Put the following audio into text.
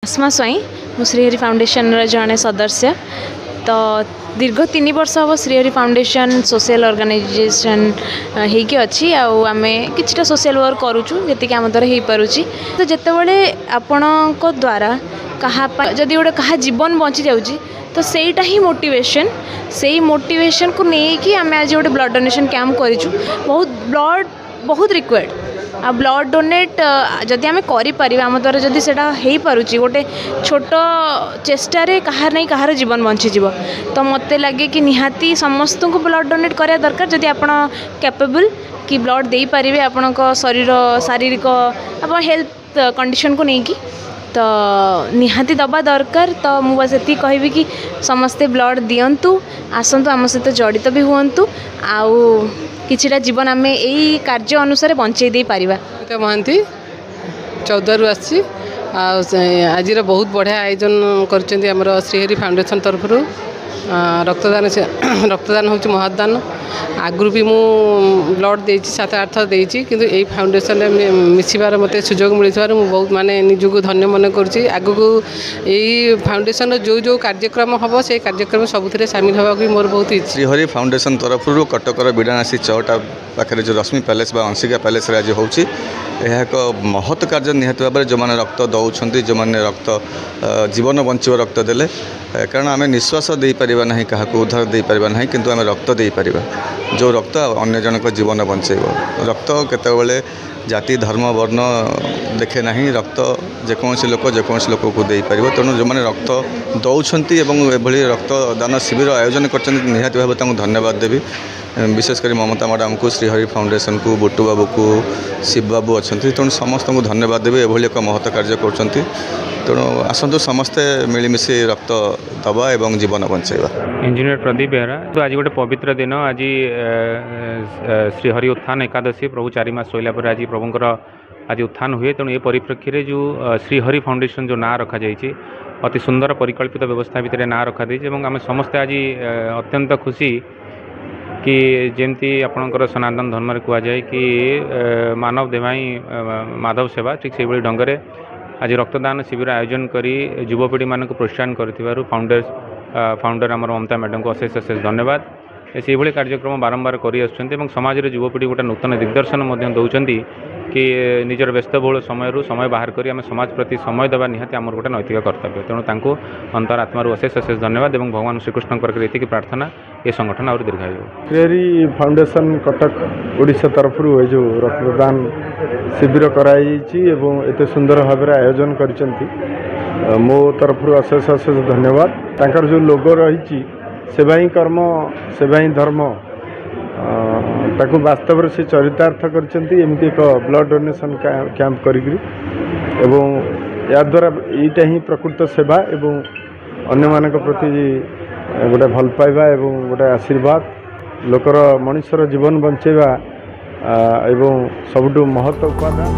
सुषमा स्वाई मु श्रीहरि फाउंडेशन जड़े सदस्य तो दीर्घ 3 वर्ष हम श्रीहरि फाउंडेशन सोशल ऑर्गेनाइजेशन होगी अच्छी आम कि सोशल वर्क करुचु जी आम द्वारा हो पारुची तो जितेबाला आपण द्वारा कहा जदि गोटे कहा जीवन बची जाऊँगी तो सेटा ही मोटिवेशन से मोटिवेशन को लेकिन आम आज गोटे ब्लड डोनेशन कैंप करूँ बहुत ब्लड बहुत रिक्वायर्ड आ ब्लड डोनेट जदि आम करें आम द्वारा जदि से हो पारुची गोटे छोट चेष्टार कहार नहीं कहार जीवन बंचीज तो मत लगे कि निहाती समस्त को ब्लड डोनेट करा दरकार जदि आप कैपेबल कि ब्लड दे पारे आपण शरीर शारीरिक आप हेल्थ कंडीशन को लेकिन तो निहाती दबा दरकार तो मुझे बस ये कहबी कि समस्ते ब्लड दिंतु आसतु आम सहित जड़ित भी हूँ आउ किछिटा जीवन आम यही कार्य अनुसार बंचई दे पारिबा। महांती 14 आसी आज बहुत बढ़िया आयोजन कर श्रीहरि फाउंडेशन तरफ रक्तदान रक्तदान हूँ महदान आगु भी मु ब्लड दे 7-8 थर देती कि यही फाउंडेशन मिसबार मत सुजोग मिलवर मुझे बहुत माने निजक धन्य मन करूँ यही फाउंडेशन जो जो कार्यक्रम हम से कार्यक्रम सबुथ सामिल होगा भी मोर बहुत इच्छा। श्रीहरि फाउंडेशन तरफ कटकर बिड़ानासी चौटा पाखे जो रश्मि पैलेस अंशिका पैलेस आज हो एक महत् कार्य निहत भाव में जो मैंने रक्त दौरान जो मैंने रक्त जीवन बंचव रक्त देले कारण आम निश्वास दे पारिबा नहीं क्या उद्धार दे पारिबा नहीं किंतु आम रक्त दे पारिबा जो रक्त अन्य जनक जीवन बंचेब रक्त केतबेले जाति धर्म वर्ण देखे ना रक्त जेकोसी लोक को दे पार तेणु जो मैंने रक्त दौरान एभली रक्तदान शिविर आयोजन कर निहाती भाव धन्यवाद देवी विशेषकर ममता मैडम को श्रीहरि फाउंडेशन को बुट्टू बाबू को शिव बाबू अच्छा तेणु समस्त को धन्यवाद देवी एभली एक महत् कार्य कर तेणु आसतु समस्ते मिलमिशि रक्त दबा एवं जीवन बंचेबा। इंजीनियर प्रदीप बेहरा तो आज गोटे पवित्र दिन आज श्रीहरि उत्थान एकादशी प्रभु 4 मास सोला पर आज प्रभुंर आज उत्थान हुए तेणु ये परिप्रेक्षी में जो श्रीहरि फाउंडेशन जो ना रखा जाइए अति सुंदर परिकल्पित व्यवस्था भितर ना रखा आम समस्ते आज अत्यंत खुशी कि जमती आपणकर सनातन धर्म कहुए कि मानव देवाई माधव सेवा ठीक से ढंग आज रक्तदान शिविर आयोजन करी युवपीढ़ी मान प्रोत्साहन कर फाउंडर आम ममता मैडम को अशेष अशेष धन्यवाद से भाई कार्यक्रम बारंबार कर समाज में युवपीढ़ी गोटे नूतन दिग्दर्शन दौरान कि निजर व्यस्तबहुल समय बाहर करी आम समाज प्रति समय देवा निहाती आमर गोटे नैतिक कर्तव्य तेणु अंतरात्मार अशेष अशेष धन्यवाद और भगवान श्रीकृष्ण पाखे ये प्रार्थना ये संगठन और दीर्घायु। श्रीहरि फाउंडेशन कटक ओडिशा तरफ जो रक्तदान शिविर कराई एत सुंदर भाव आयोजन कर मो तरफ अशेष अशेष धन्यवाद तांकर जो लोगो रही सेवा ही कर्म सेवा ही धर्म ताकू वास्तव से चरितार्थ करमती एक ब्लड डोनेशन कैंप करी या द्वारा यहीटा ही प्रकृत सेवा एवं अन्य मान प्रति गोटे भल पाइबा एवं गोटे आशीर्वाद लोकर मनुष्यर जीवन बंचेबा एवं सबुठु महत्व उपादान।